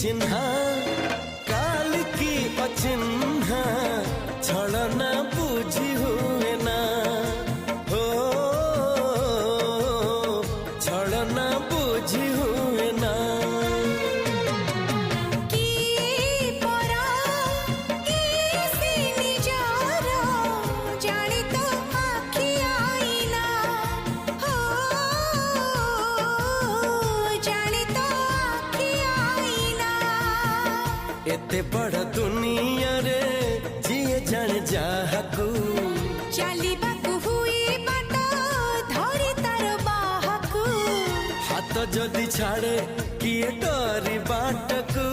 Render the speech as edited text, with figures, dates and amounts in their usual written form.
चिन्हा काल की अचिन्हा छलना बुझी हुए ना हो छलना बुझी हुए ना एते बड़ दुनिया रे जिए जान जाहकू चलिबाकू हुई बाट धरी तार बाहकू हाथ जदि छाड़े किए डरी बाटकू।